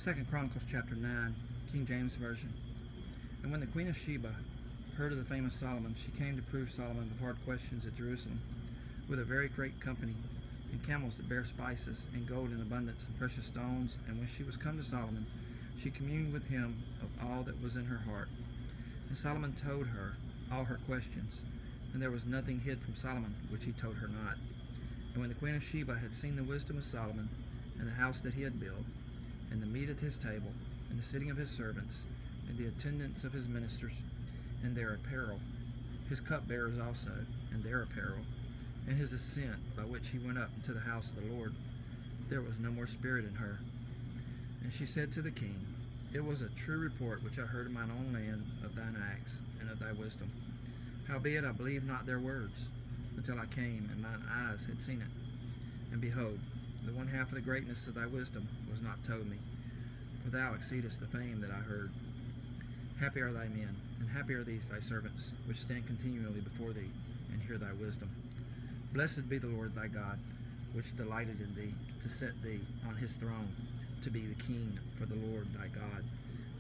2 Chronicles chapter 9, King James Version. And when the queen of Sheba heard of the fame of Solomon, she came to prove Solomon with hard questions at Jerusalem, with a very great company, and camels that bear spices, and gold in abundance, and precious stones. And when she was come to Solomon, she communed with him of all that was in her heart. And Solomon told her all her questions, and there was nothing hid from Solomon which he told her not. And when the queen of Sheba had seen the wisdom of Solomon, and the house that he had built, and the meat at his table, and the sitting of his servants, and the attendance of his ministers, and their apparel, his cupbearers also, and their apparel, and his ascent by which he went up into the house of the Lord, there was no more spirit in her. And she said to the king, It was a true report which I heard in mine own land of thine acts, and of thy wisdom. Howbeit I believed not their words, until I came, and mine eyes had seen it. And behold, the one half of the greatness of thy wisdom was not told me, for thou exceedest the fame that I heard. Happy are thy men, and happy are these thy servants, which stand continually before thee, and hear thy wisdom. Blessed be the Lord thy God, which delighted in thee, to set thee on his throne, to be the king for the Lord thy God,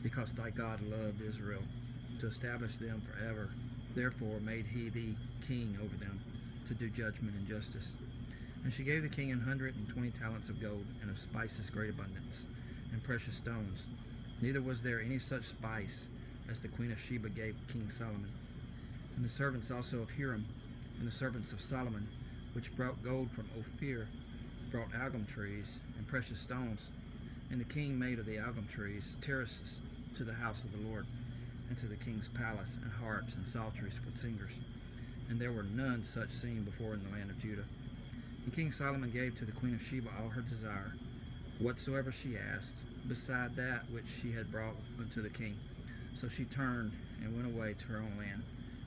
because thy God loved Israel, to establish them forever. Therefore made he thee king over them, to do judgment and justice. And she gave the king 120 talents of gold, and of spices great abundance, and precious stones. Neither was there any such spice as the queen of Sheba gave King Solomon. And the servants also of Hiram, and the servants of Solomon, which brought gold from Ophir, brought algum trees and precious stones. And the king made of the algum trees terraces to the house of the Lord, and to the king's palace, and harps and psalteries for singers. And there were none such seen before in the land of Judah. And King Solomon gave to the queen of Sheba all her desire, whatsoever she asked, beside that which she had brought unto the king. So she turned and went away to her own land,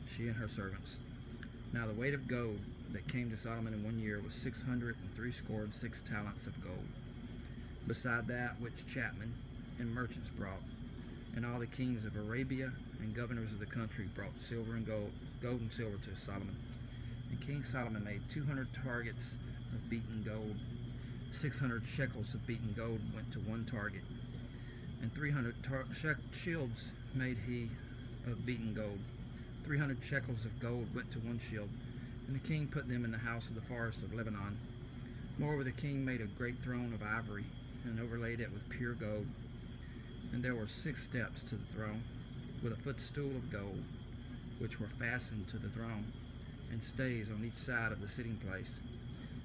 she and her servants. Now the weight of gold that came to Solomon in 1 year was 666 talents of gold, beside that which chapmen and merchants brought. And all the kings of Arabia and governors of the country brought silver and gold and silver to Solomon. And King Solomon made 200 targets of beaten gold. 600 shekels of beaten gold went to one target, and 300 shields made he of beaten gold. 300 shekels of gold went to one shield, and the king put them in the house of the forest of Lebanon. Moreover, the king made a great throne of ivory, and overlaid it with pure gold. And there were 6 steps to the throne, with a footstool of gold, which were fastened to the throne, and stays on each side of the sitting place,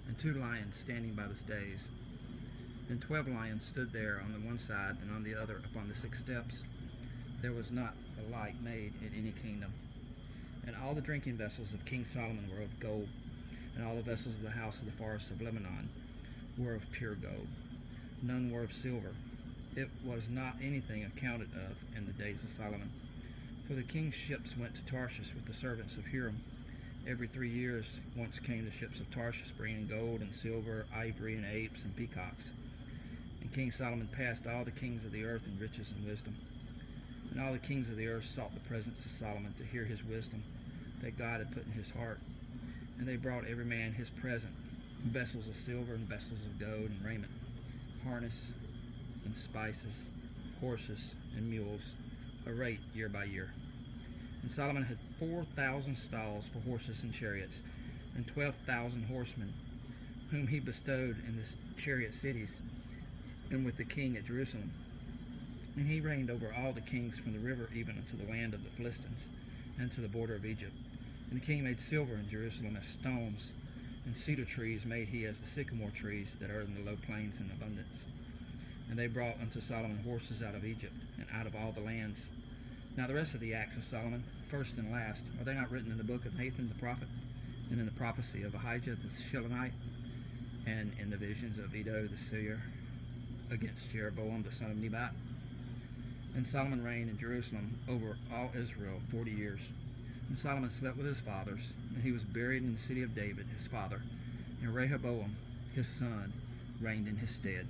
and 2 lions standing by the stays. And 12 lions stood there on the one side and on the other upon the 6 steps. There was not a like made in any kingdom. And all the drinking vessels of King Solomon were of gold, and all the vessels of the house of the forest of Lebanon were of pure gold. None were of silver. It was not anything accounted of in the days of Solomon. For the king's ships went to Tarshish with the servants of Hiram. Every 3 years once came the ships of Tarshish, bringing gold and silver, ivory and apes and peacocks. And King Solomon passed all the kings of the earth in riches and wisdom. And all the kings of the earth sought the presence of Solomon to hear his wisdom that God had put in his heart. And they brought every man his present, vessels of silver and vessels of gold and raiment, harness and spices, horses and mules, a rate year by year. And Solomon had 4,000 stalls for horses and chariots, and 12,000 horsemen, whom he bestowed in the chariot cities, and with the king at Jerusalem. And he reigned over all the kings from the river even unto the land of the Philistines, and to the border of Egypt. And the king made silver in Jerusalem as stones, and cedar trees made he as the sycamore trees that are in the low plains in abundance. And they brought unto Solomon horses out of Egypt, and out of all the lands. Now the rest of the acts of Solomon, first and last, are they not written in the book of Nathan the prophet, and in the prophecy of Ahijah the Shilonite, and in the visions of Iddo the seer against Jeroboam the son of Nebat? And Solomon reigned in Jerusalem over all Israel 40 years. And Solomon slept with his fathers, and he was buried in the city of David his father, and Rehoboam his son reigned in his stead.